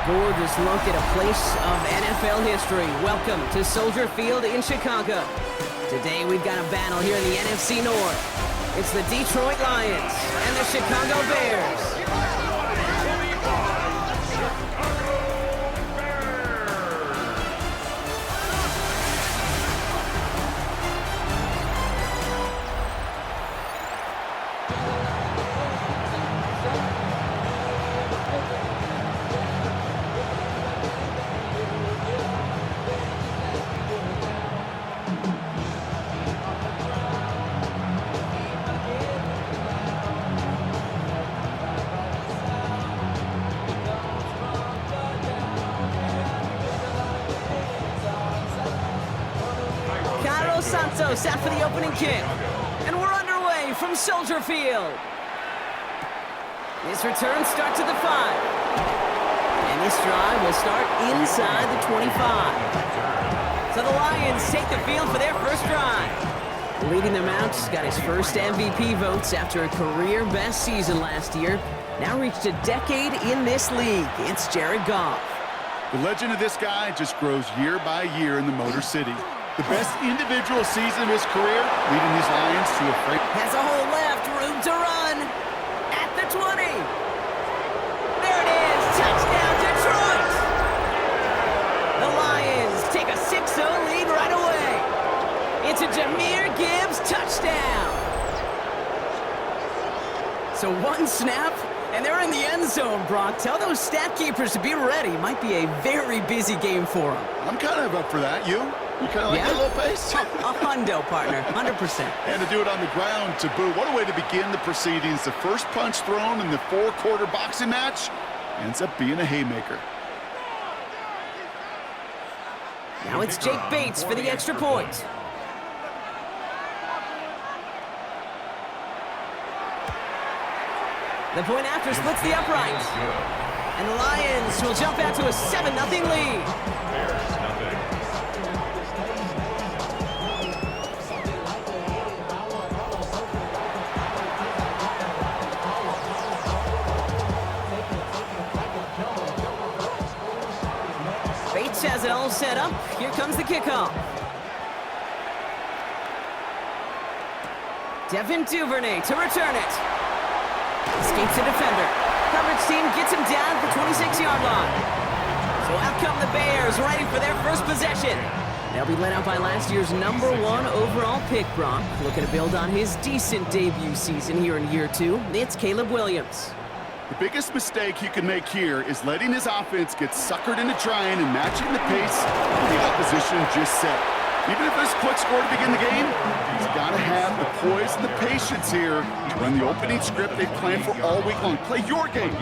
gorgeous look at a place of NFL history. Welcome to Soldier Field in Chicago. Today we've got a battle here in the NFC North. It's the Detroit Lions and the Chicago Bears. Santos out for the opening kick. And we're underway from Soldier Field. This return starts at the 5. And this drive will start inside the 25. So the Lions take the field for their first drive. Leading them out, got his first MVP votes after a career-best season last year. Now reached a decade in this league. It's Jared Goff. The legend of this guy just grows year by year in the Motor City. The best individual season of his career, leading these Lions to a freight. Has a hole left, room to run. At the 20. There it is, touchdown Detroit. The Lions take a 6-0 lead right away. It's a Jahmyr Gibbs touchdown. So one snap, and they're in the end zone, Brock. Tell those stat keepers to be ready. Might be a very busy game for them. I'm kind of up for that. You kind of like that little pace? A hundo, partner, 100%. And to do it on the ground to boot. What a way to begin the proceedings. The first punch thrown in the 4-quarter boxing match ends up being a haymaker. Now it's Jake Bates for the extra point. The point after splits the upright. And the Lions will jump out to a 7-0 lead. Bates has it all set up. Here comes the kickoff. Devin Duvernay to return it. Escapes the defender. Coverage team gets him down at the 26-yard line. So out come the Bears, ready for their first possession. They'll be led out by last year's #1 overall pick, Brock. Looking to build on his decent debut season here in year 2. It's Caleb Williams. The biggest mistake he can make here is letting his offense get suckered into trying and matching the pace of the opposition just set. Even if there's a quick score to begin the game, he's got to have the poise and the patience here to run the opening script they've planned for all week long. Play your game.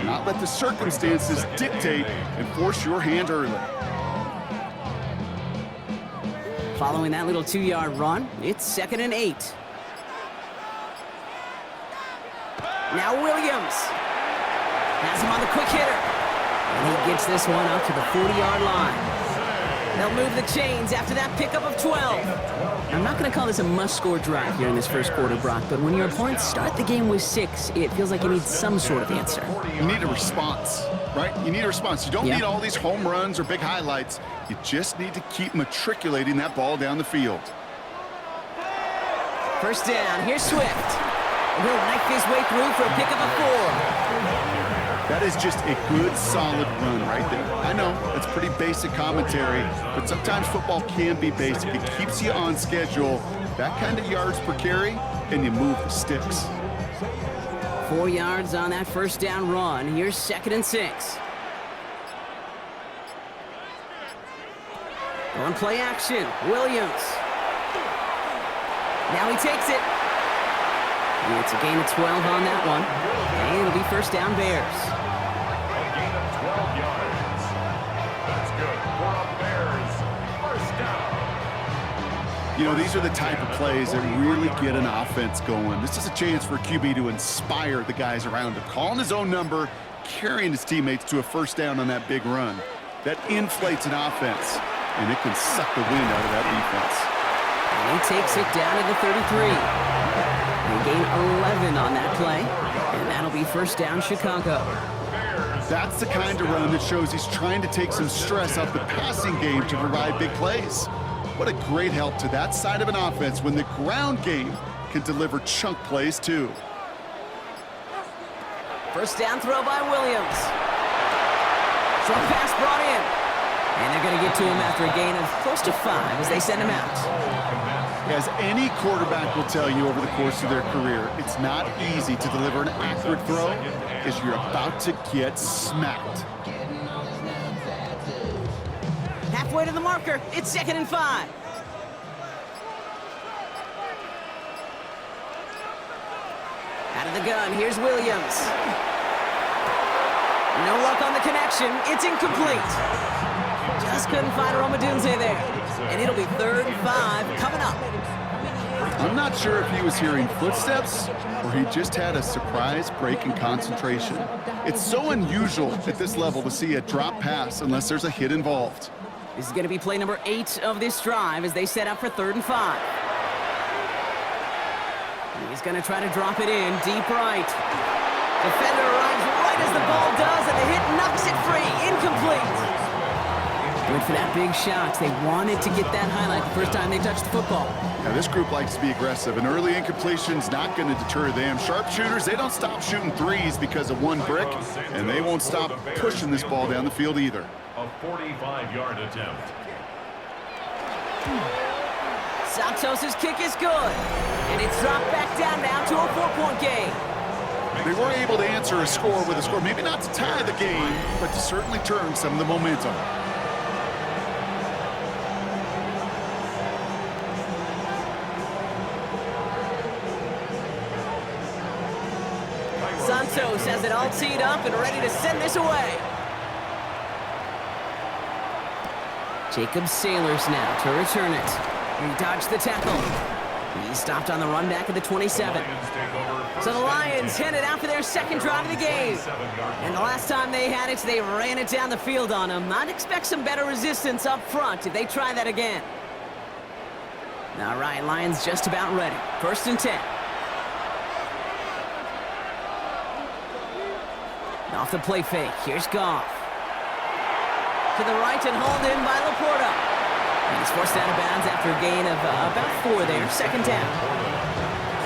Not let the circumstances dictate and force your hand early. Following that little 2-yard run, it's 2nd and 8. Now Williams has him on the quick hitter. And he gets this one up to the 40-yard line. They'll move the chains after that pickup of 12. I'm not going to call this a must-score drive here in this first quarter, Brock, but when your opponents start the game with 6, it feels like you need some sort of answer. You need a response, right? You need a response. You don't need all these home runs or big highlights. You just need to keep matriculating that ball down the field. First down, here's Swift. And he'll knife his way through for a pickup of 4. That is just a good, solid run right there. I know, it's pretty basic commentary, but sometimes football can be basic. It keeps you on schedule. That kind of yards per carry, and you move the sticks. 4 yards on that first down run. Here's 2nd and 6. On play action, Williams. Now he takes it. It's a gain of 12 on that one. And it'll be first down Bears. A gain of 12 yards. That's good for a Bears first down. You know, these are the type of plays that really get an offense going. This is a chance for QB to inspire the guys around him. Calling his own number, carrying his teammates to a first down on that big run. That inflates an offense, and it can suck the wind out of that defense. And he takes it down to the 33. They gain 11 on that play, and that'll be first down Chicago. Bears That's the kind of run that shows he's trying to take some stress off the passing game to provide big plays. What a great help to that side of an offense when the ground game can deliver chunk plays too. First down throw by Williams. Short pass brought in. And they're going to get to him after a gain of close to 5 as they send him out. As any quarterback will tell you over the course of their career, it's not easy to deliver an accurate throw as you're about to get smacked. Halfway to the marker, it's 2nd and 5. Out of the gun, here's Williams. No luck on the connection, it's incomplete. Just couldn't find Romadunze there. And it'll be 3rd and 5 coming up. I'm not sure if he was hearing footsteps or he just had a surprise break in concentration. It's so unusual at this level to see a drop pass unless there's a hit involved. This is going to be play number 8 of this drive as they set up for 3rd and 5. He's going to try to drop it in deep right. Defender arrives right as the ball does, and the hit knocks it free. Incomplete. Good for that big shot. They wanted to get that highlight the first time they touched the football. Now, this group likes to be aggressive. An early incompletion's not going to deter them. Sharpshooters, they don't stop shooting threes because of one brick, and they won't stop pushing this ball down the field either. A 45-yard attempt. Santos' kick is good, and it's dropped back down now to a 4-point game. They were able to answer a score with a score, maybe not to tie the game, but to certainly turn some of the momentum. Santos has it all teed up and ready to send this away. Jacob Sailors now to return it. He dodged the tackle. He stopped on the run back at the 27. So the Lions headed out for their 2nd drive of the game. And the last time they had it, they ran it down the field on them. I'd expect some better resistance up front if they try that again. All right, Lions just about ready. 1st and 10. Off the play fake, here's Goff. To the right and hauled in by Laporta. And he's forced out of bounds after a gain of about 4 there, 2nd down.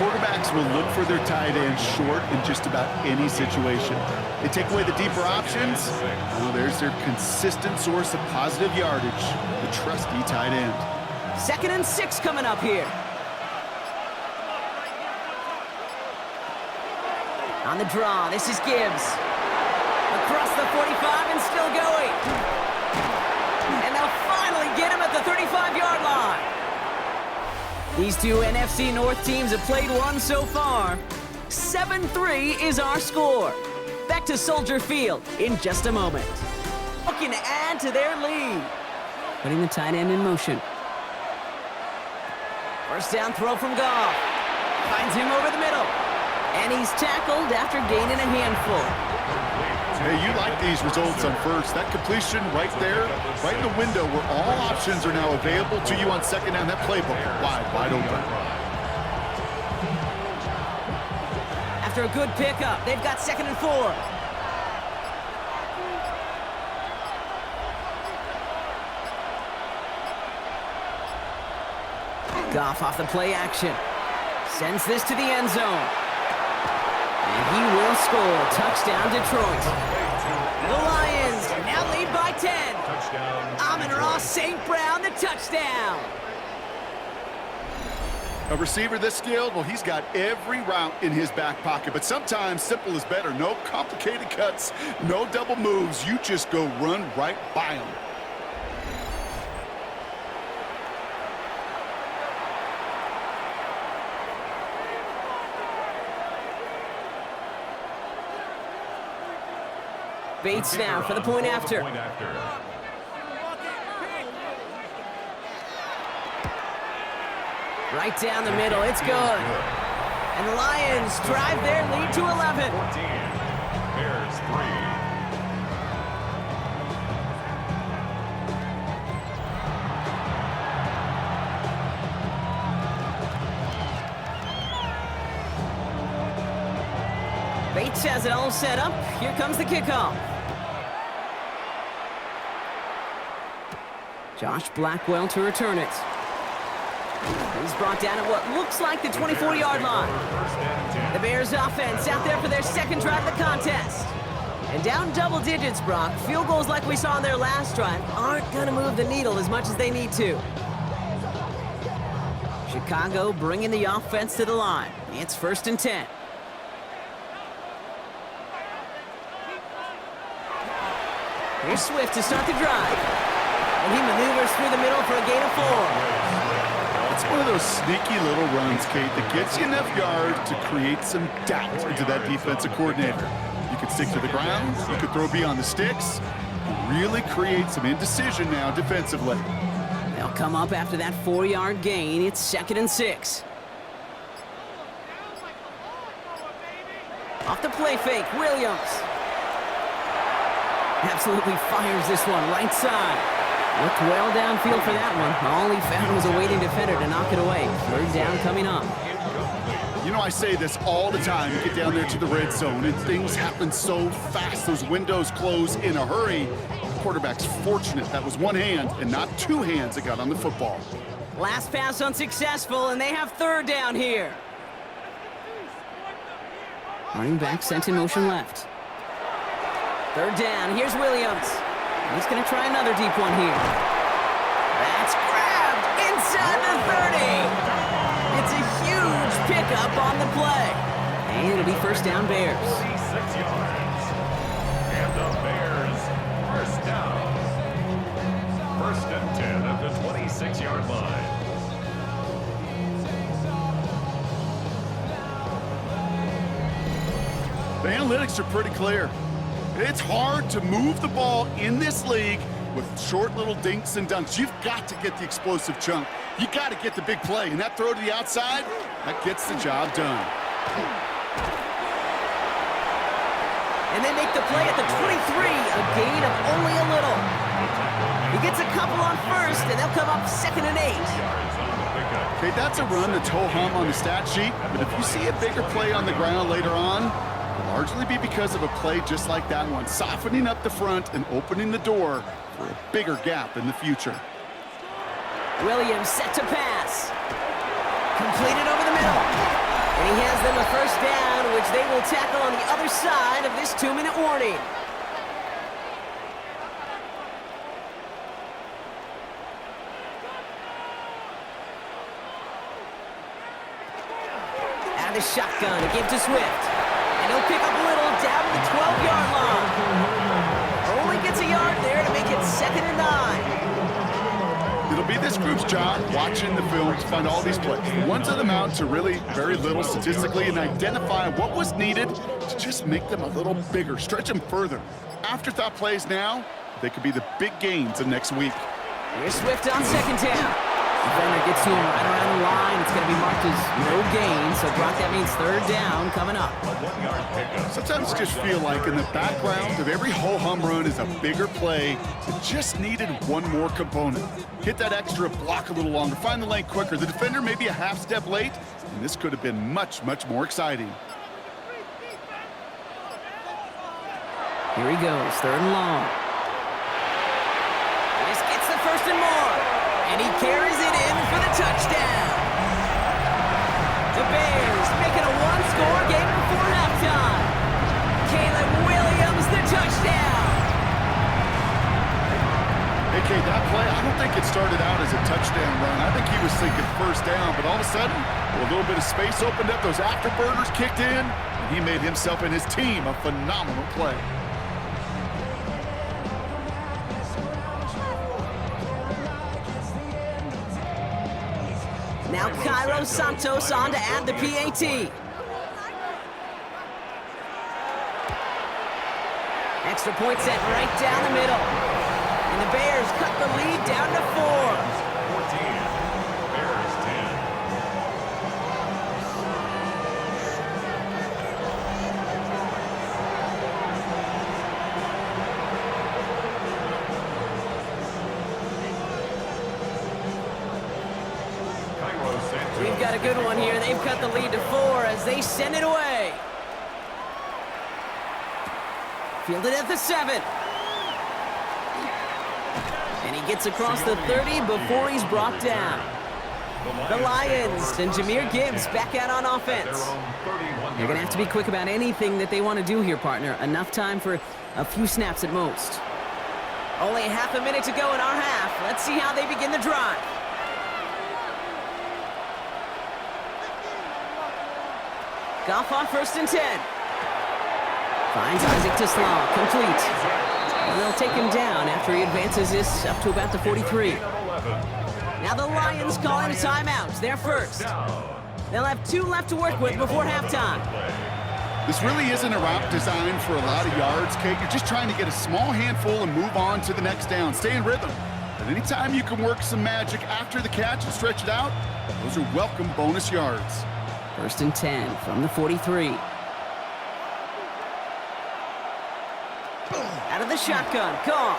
Quarterbacks will look for their tight end short in just about any situation. They take away the deeper options. Well, there's their consistent source of positive yardage, the trusty tight end. 2nd and 6 coming up here. On the draw, this is Gibbs. Across the 45 and still going. And they'll finally get him at the 35-yard line. These two NFC North teams have played one so far. 7-3 is our score. Back to Soldier Field in just a moment. Looking to add to their lead. Putting the tight end in motion. First down throw from Goff. Finds him over the middle. And he's tackled after gaining a handful. Hey, you like these results on first. That completion right there, right in the window where all options are now available to you on 2nd down. That playbook wide open. After a good pickup, they've got 2nd and 4. Goff off the play action. Sends this to the end zone. And he will score. Touchdown, Detroit. The Lions now lead by 10. Amon-Ra St. Brown, the touchdown. A receiver this skilled, well, he's got every route in his back pocket, but sometimes simple is better. No complicated cuts, no double moves. You just go run right by him. Bates now for the point after. Right down the middle, it's good. And the Lions drive their lead to 11. 14, Bears 3. Bates has it all set up. Here comes the kickoff. Josh Blackwell to return it. He's brought down at what looks like the 24-yard line. The Bears offense out there for their second drive of the contest. And down double digits, Brock. Field goals like we saw on their last drive aren't going to move the needle as much as they need to. Chicago bringing the offense to the line. It's 1st and 10. Here's Swift to start the drive. And he maneuvers through the middle for a gain of 4. It's one of those sneaky little runs, Kate, that gets you enough yard to create some doubt into that defensive coordinator. You could stick to the ground, you could throw beyond the sticks, really create some indecision now defensively. They'll come up after that 4-yard gain. It's 2nd and 6. Off the play fake, Williams. Absolutely fires this one right side. Looked well downfield for that one. All he found was a waiting defender to knock it away. 3rd down coming up. You know, I say this all the time. You get down there to the red zone, and things happen so fast. Those windows close in a hurry. The quarterback's fortunate that was one hand and not two hands that got on the football. Last pass unsuccessful, and they have 3rd down here. Running back sent in motion left. 3rd down. Here's Williams. He's going to try another deep one here. That's grabbed inside the 30. It's a huge pickup on the play. And it'll be 1st down Bears. 46 yards. And the Bears, 1st down. 1st and 10 at the 26-yard line. The analytics are pretty clear. It's hard to move the ball in this league with short little dinks and dunks. You've got to get the explosive chunk. You got to get the big play. And that throw to the outside, that gets the job done. And they make the play at the 23, a gain of only a little. He gets a couple on 1st, and they'll come up 2nd and 8. Okay, that's a run that's ho-hum on the stat sheet, but if you see a bigger play on the ground later on, it'll largely be because of a play just like that one, softening up the front and opening the door for a bigger gap in the future. Williams set to pass. Completed over the middle. And he has them a 1st down, which they will tackle on the other side of this 2-minute warning. Out of the shotgun, a give to Swift. And he'll pick up a little down to the 12-yard line. Only gets a yard there to make it 2nd and 9. It'll be this group's job watching the film to find all these plays. The ones that amount to really very little statistically and identify what was needed to just make them a little bigger, stretch them further. Afterthought plays now, they could be the big gains of next week. Here's Swift on 2nd down. Defender gets to him right around the line. It's going to be marked as no gain, so Brock, that means 3rd down coming up. Sometimes I just feel like in the background of every ho-hum run is a bigger play that just needed one more component. Hit that extra block a little longer, find the lane quicker. The defender may be a half step late, and this could have been much, much more exciting. Here he goes, 3rd and long. This gets the 1st and more. And he carries it in for the touchdown. The Bears making a one-score game before halftime. Caleb Williams, the touchdown. Hey, Kate, that play, I don't think it started out as a touchdown run. I think he was thinking 1st down, but all of a sudden, a little bit of space opened up, those afterburners kicked in, and he made himself and his team a phenomenal play. Now Cairo Santos on to add the PAT. Extra point set right down the middle. And the Bears cut the lead down to 4. 14, Bears 10. We've got a good one here. They've cut the lead to 4 as they send it away. Fielded at the 7. And he gets across the 30 before he's brought down. The Lions and Jahmyr Gibbs back out on offense. They're going to have to be quick about anything that they want to do here, partner. Enough time for a few snaps at most. Only half a minute to go in our half. Let's see how they begin the drive. Goff on 1st and 10. Finds Isaac Tisslaw, complete. And they'll take him down after he advances this up to about the 43. Now the Lions calling a timeout. They're first. They'll have 2 left to work with before halftime. This really isn't a route designed for a lot of yards, Kate. You're just trying to get a small handful and move on to the next down. Stay in rhythm. But anytime you can work some magic after the catch and stretch it out, those are welcome bonus yards. 1st and 10 from the 43. Out of the shotgun, Goff.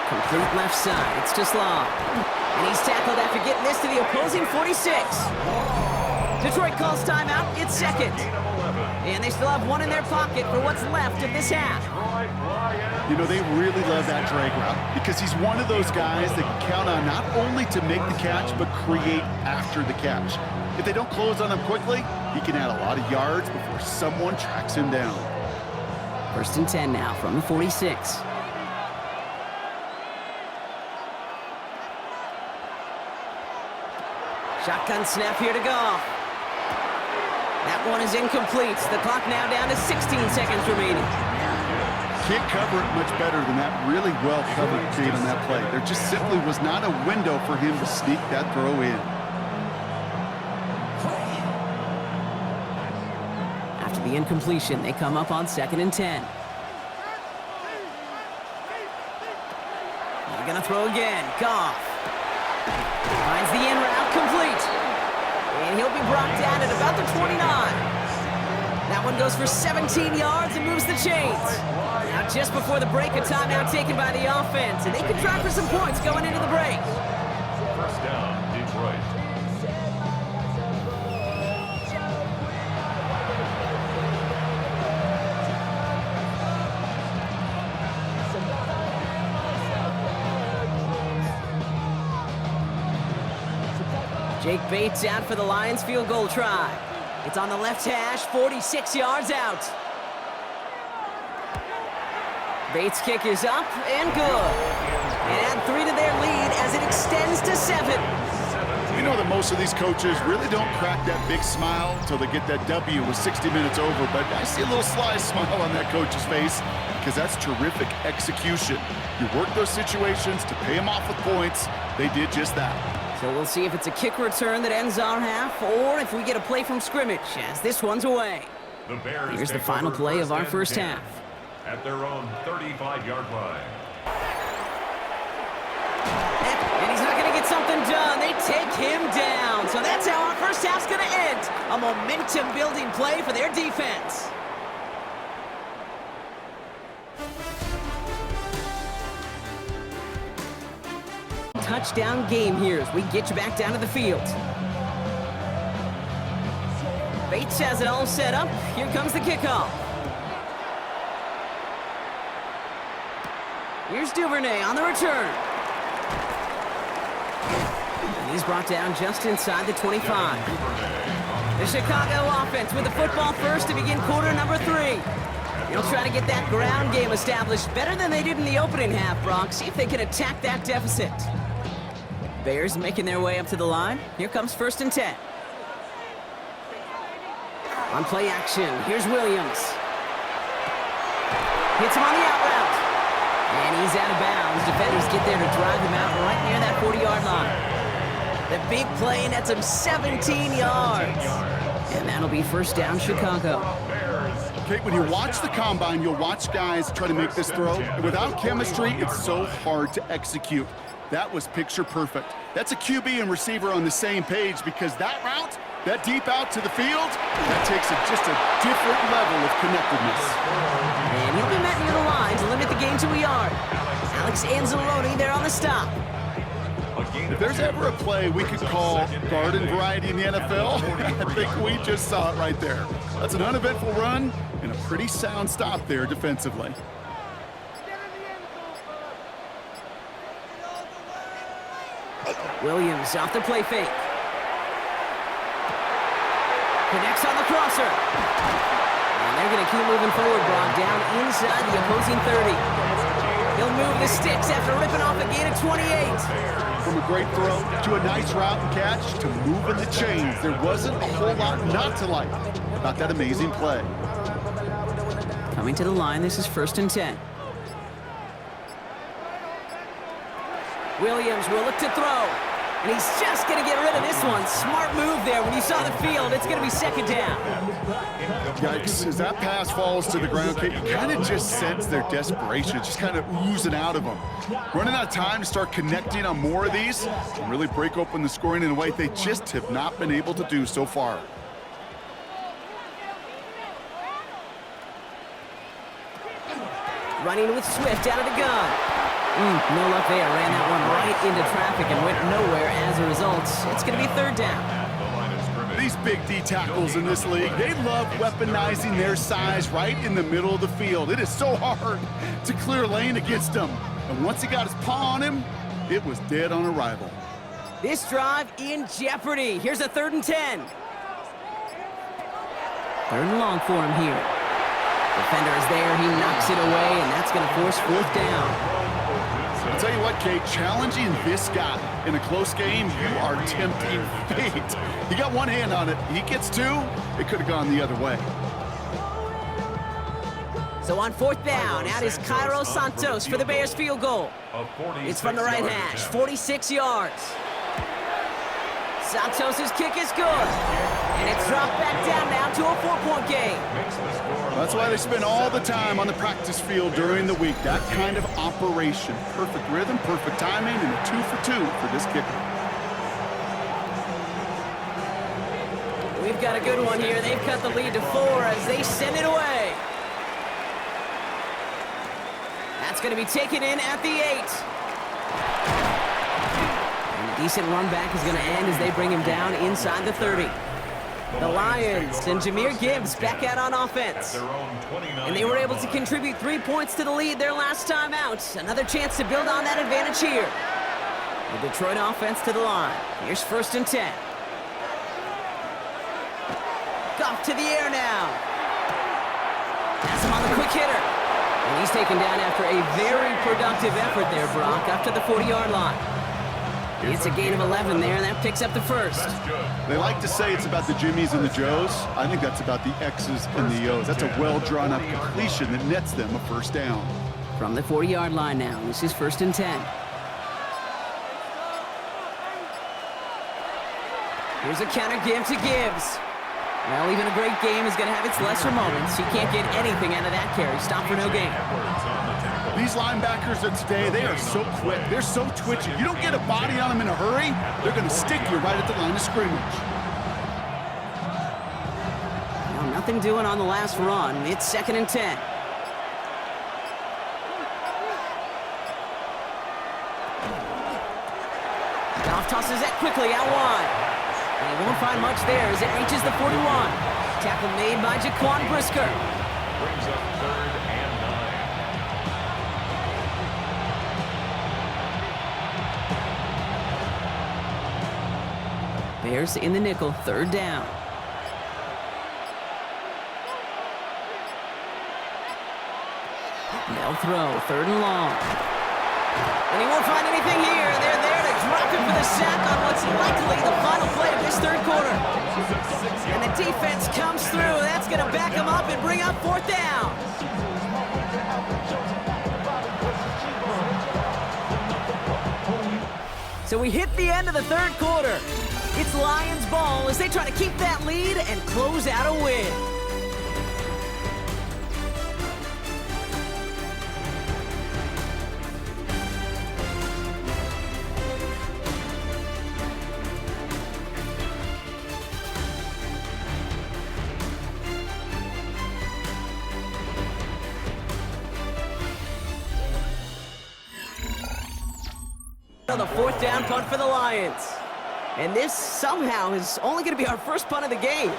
Complete left side, it's Tisslaw. And he's tackled after getting this to the opposing 46. Detroit calls timeout, it's second. And they still have 1 in their pocket for what's left of this half. You know, they really love that drag route because he's one of those guys that can count on not only to make the catch, but create after the catch. If they don't close on him quickly, he can add a lot of yards before someone tracks him down. 1st and 10 now from the 46. Shotgun snap here to Goff. That one is incomplete. The clock now down to 16 seconds remaining. Can't cover it much better than that. Really well covered Kate on that play. There just simply was not a window for him to sneak that throw in. After the incompletion, they come up on 2nd and 10. They're gonna throw again. Goff finds the in route, complete. And he'll be brought down at about the 29. That one goes for 17 yards and moves the chains. Now just before the break, a timeout taken by the offense, and they could try for some points going into the break. 1st down, Detroit. Jake Bates out for the Lions field goal try. It's on the left hash, 46 yards out. Bates' kick is up and good. And add 3 to their lead as it extends to 7. You know that most of these coaches really don't crack that big smile until they get that W with 60 minutes over, but I see a little sly smile on that coach's face because that's terrific execution. You work those situations to pay them off with points. They did just that. So we'll see if it's a kick return that ends our half or if we get a play from scrimmage as this one's away. The Bears Here's the final play of our first half. At their own 35-yard line. And he's not going to get something done. They take him down. So that's how our first half's going to end. A momentum-building play for their defense. Touchdown game here as we get you back down to the field. Bates has it all set up. Here comes the kickoff. Here's Duvernay on the return. And he's brought down just inside the 25. The Chicago offense with the football first to begin quarter number 3. They'll try to get that ground game established better than they did in the opening half, Brock. See if they can attack that deficit. Bears making their way up to the line. Here comes 1st and 10. On play action, here's Williams. Hits him on the out route. And he's out of bounds. Defenders get there to drive him out right near that 40-yard line. The big play nets him 17 yards. And that'll be 1st down, Chicago. Kate, when you watch the combine, you'll watch guys try to make this throw. Without chemistry, it's so hard to execute. That was picture perfect. That's a QB and receiver on the same page because that route, that deep out to the field, that takes just a different level of connectedness. And he'll be met near the line to limit the gain to a yard. Alex Anzalone there on the stop. If there's ever a play we could call garden variety in the NFL, I think we just saw it right there. That's an uneventful run and a pretty sound stop there defensively. Williams off the play fake. Connects on the crosser. And they're going to keep moving forward, Brock, down inside the opposing 30. He'll move the sticks after ripping off a gain of 28. From a great throw to a nice route and catch to moving the chains, there wasn't a whole lot not to like about that amazing play. Coming to the line, this is 1st and 10. Williams will look to throw. And he's just going to get rid of this one. Smart move there. When you saw the field, it's going to be 2nd down. Yikes, as that pass falls to the ground, Kate, you kind of just sense their desperation, just kind of oozing out of them. Running out of time to start connecting on more of these and really break open the scoring in a way they just have not been able to do so far. Running with Swift out of the gun. No luck there. Ran that one right into traffic and went nowhere as a result. It's going to be 3rd down. These big D tackles in this league, they love weaponizing their size right in the middle of the field. It is so hard to clear lane against them. And once he got his paw on him, it was dead on arrival. This drive in jeopardy. Here's a 3rd and 10. 3rd and long for him here. Defender is there. He knocks it away, and that's going to force 4th down. I'll tell you what, Kate, challenging this guy in a close game, you are tempting fate. He got one hand on it. He gets 2. It could have gone the other way. So on 4th down, out is Cairo Santos for the Bears field goal. It's from the right hash, 46 yards. Santos' kick is good. And it's dropped back down now to a 4-point game. That's why they spend all the time on the practice field during the week. That kind of operation. Perfect rhythm, perfect timing, and a 2 for 2 for this kicker. We've got a good one here. They've cut the lead to 4 as they send it away. That's going to be taken in at the 8. And a decent run back is going to end as they bring him down inside the 30. The Lions and Jahmyr Gibbs back out on offense. And they were able to contribute 3 points to the lead their last time out. Another chance to build on that advantage here. The Detroit offense to the line. Here's 1st and 10. Goff to the air now. Has him on the quick hitter. And he's taken down after a very productive effort there, Brock, up to the 40-yard line. It's a gain of 11 there, and that picks up the 1st. They like to say it's about the Jimmies and the Joes. I think that's about the X's and the O's. That's a well-drawn-up completion that nets them a 1st down. From the 40-yard line now, this is 1st and 10. Here's a counter give to Gibbs. Well, even a great game is going to have its lesser moments. You can't get anything out of that carry. Stop for no gain. These linebackers of today, they are so quick. They're so twitchy. You don't get a body on them in a hurry, they're going to stick you right at the line of scrimmage. Well, nothing doing on the last run. It's 2nd and 10. Goff tosses that quickly out wide. And he won't find much there as it reaches the 41. Tackle made by Jaquan Brisker. Brings up 3rd and 9. Bears in the nickel, 3rd down. They'll throw, 3rd and long. And he won't find anything here. They're there to drop him for the sack on what's likely the final play of this 3rd quarter. And the defense comes through. That's going to back him up and bring up 4th down. So we hit the end of the 3rd quarter. It's Lions ball as they try to keep that lead and close out a win. The 4th down punt for the Lions. And this somehow is only going to be our first punt of the game.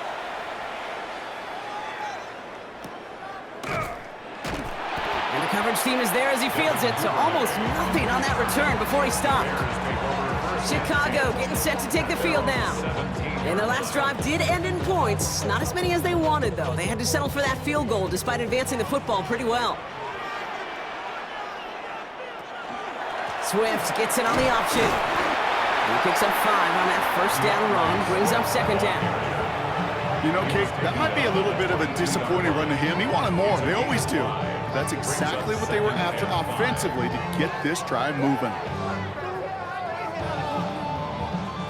And the coverage team is there as he fields it, so almost nothing on that return before he stopped. Chicago getting set to take the field now. And their last drive did end in points. Not as many as they wanted, though. They had to settle for that field goal despite advancing the football pretty well. Swift gets it on the option. He picks up 5 on that first down run, brings up second down. You know, Kate, that might be a little bit of a disappointing run to him. He wanted more. They always do. That's exactly what they were after offensively to get this drive moving.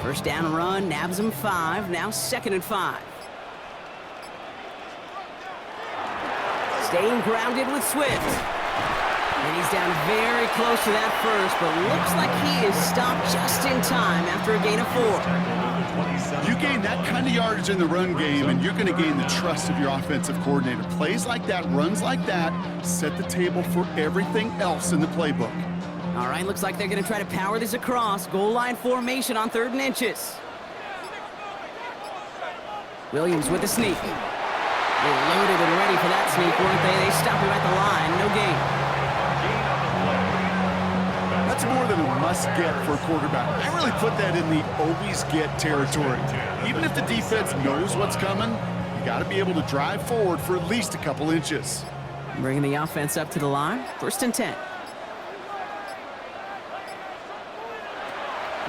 First down run, nabs him 5, now 2nd and 5. Staying grounded with Swift. And he's down very close to that first, but looks like he is stopped just in time after a gain of 4. You gain that kind of yardage in the run game, and you're going to gain the trust of your offensive coordinator. Plays like that, runs like that, set the table for everything else in the playbook. All right, looks like they're going to try to power this across. Goal line formation on 3rd and inches. Williams with the sneak. They were loaded and ready for that sneak, weren't they? They stopped him at the line, no gain. That's more than a must-get for a quarterback. I really put that in the always-get territory. Even if the defense knows what's coming, you got to be able to drive forward for at least a couple inches. Bringing the offense up to the line, 1st and 10.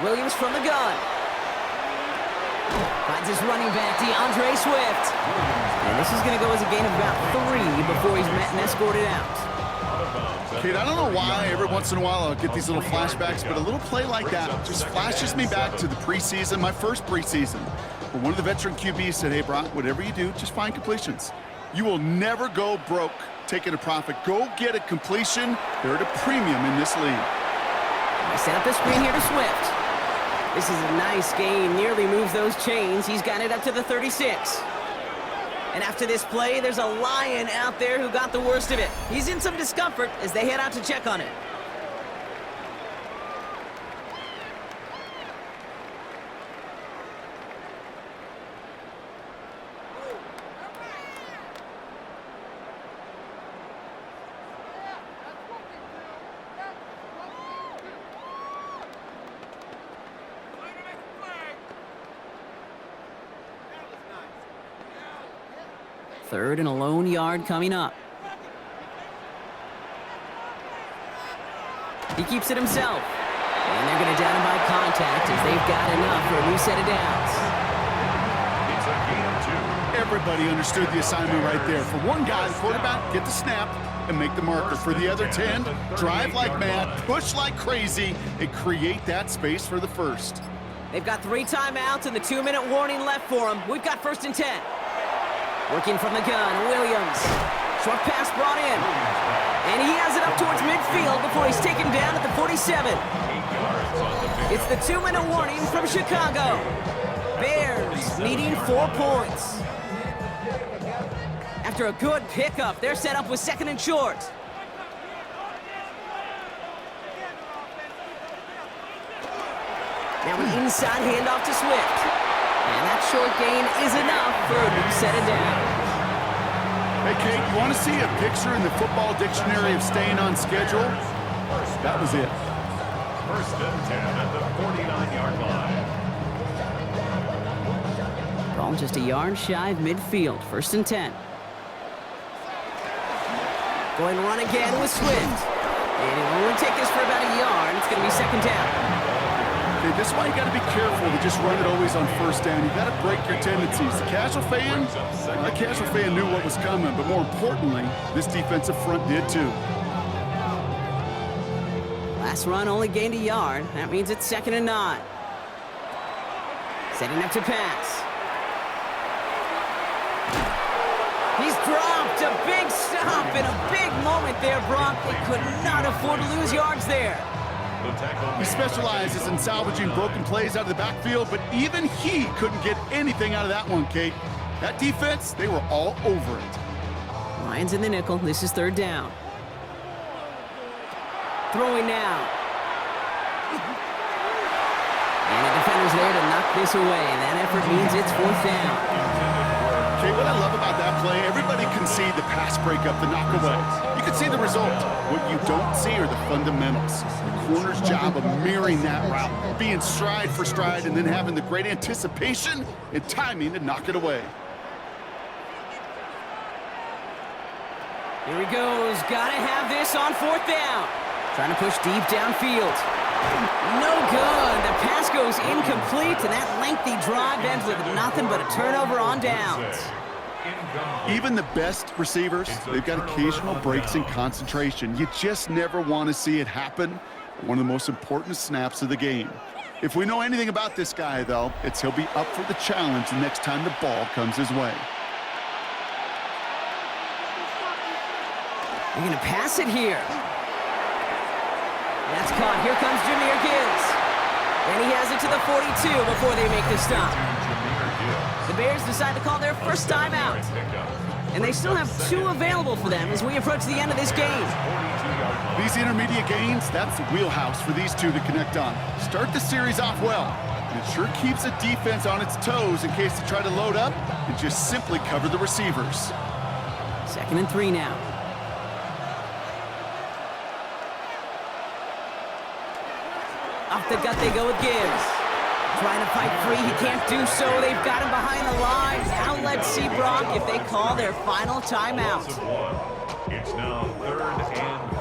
Williams from the gun. Finds his running back, DeAndre Swift. And this is going to go as a gain of about 3 before he's met and escorted out. Kate, I don't know why every once in a while I'll get these little flashbacks, but a little play like that just flashes me back to the preseason, my first preseason, where one of the veteran QBs said, hey, Brock, whatever you do, just find completions. You will never go broke taking a profit. Go get a completion. They're at a premium in this league. They set up the screen here to Swift. This is a nice gain, nearly moves those chains. He's got it up to the 36. And after this play, there's a Lion out there who got the worst of it. He's in some discomfort as they head out to check on it. Third and a lone yard coming up. He keeps it himself. And they're going to down him by contact as they've got enough for a new set of downs. It's a gain of 2. Everybody understood the assignment right there. For one guy, the quarterback, get the snap and make the marker. For the other 10, drive like mad, push like crazy, and create that space for the first. They've got 3 timeouts and the 2-minute warning left for them. We've got 1st and 10. Working from the gun, Williams. Short pass brought in. And he has it up towards midfield before he's taken down at the 47. It's the 2-minute warning from Chicago. Bears needing 4 points. After a good pickup, they're set up with 2nd and short. Now an inside handoff to Swift. And that short gain is enough for a new set of downs. Hey, Kate, you want to see a picture in the football dictionary of staying on schedule? That was it. 1st and 10 at the 49-yard line. Ball just a yard shy of midfield. 1st and 10. Going to run again with Swift. And it will only take this for about a yard. It's going to be 2nd down. Okay, this is why you got to be careful to just run it always on 1st down. You got to break your tendencies. The casual fan knew what was coming, but more importantly, this defensive front did too. Last run only gained a yard. That means it's 2nd and 9. Setting up to pass. He's dropped a big stop in a big moment there, Brock. They could not afford to lose yards there. He specializes in salvaging broken plays out of the backfield, but even he couldn't get anything out of that one, Kate. That defense, they were all over it. Lions in the nickel. This is 3rd down. Throwing now. And the defender's there to knock this away. And that effort means it's 4th down. Okay, what I love about that play, everybody can see the pass breakup, the knock away. You can see the result. What you don't see are the fundamentals. The corner's job of mirroring that route, being stride for stride, and then having the great anticipation and timing to knock it away. Here he goes. Gotta have this on 4th down. Trying to push deep downfield. No good. The pass goes incomplete, and that lengthy drive ends with nothing but a turnover on downs. Even the best receivers, they've got occasional breaks in concentration. You just never want to see it happen. One of the most important snaps of the game. If we know anything about this guy, though, it's he'll be up for the challenge the next time the ball comes his way. They're going to pass it here. That's caught. Here comes Jahmyr Gibbs. And he has it to the 42 before they make the stop. The Bears decide to call their first timeout. And they still have 2 available for them as we approach the end of this game. These intermediate gains, that's the wheelhouse for these two to connect on. Start the series off well. And it sure keeps the defense on its toes in case they try to load up and just simply cover the receivers. 2nd and 3 now. Off the gut they go with Gibbs. Trying to fight free, he can't do so. They've got him behind the line. Now let's see, Brock, if they call their final timeout. It's now 3rd and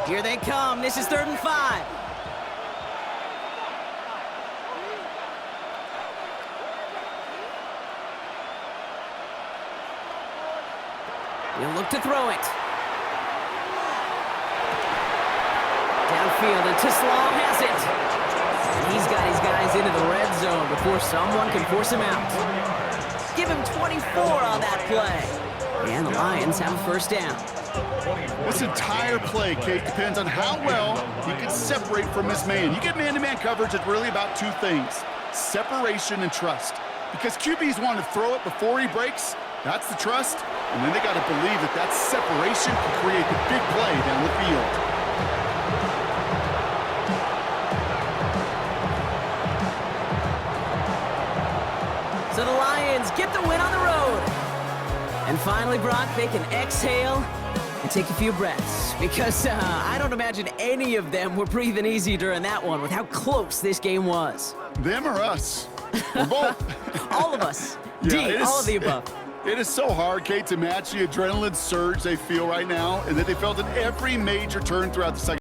5. Here they come. This is 3rd and 5. He'll look to throw it. Downfield, and Tislau has it. And he's got his guys into the red zone before someone can force him out. Give him 24 on that play. And the Lions have a 1st down. This entire play, Kate, depends on how well he can separate from his man. You get man-to-man coverage, it's really about 2 things, separation and trust. Because QBs want to throw it before he breaks, that's the trust, and then they got to believe that that separation can create the big play down the field. So the Lions get the win on the road. And finally, Brock, they can exhale and take a few breaths. Because I don't imagine any of them were breathing easy during that one with how close this game was. Them or us? We're both. All of us. Yeah, D, all of the above. It is so hard, Kate, to match the adrenaline surge they feel right now and that they felt at every major turn throughout the second.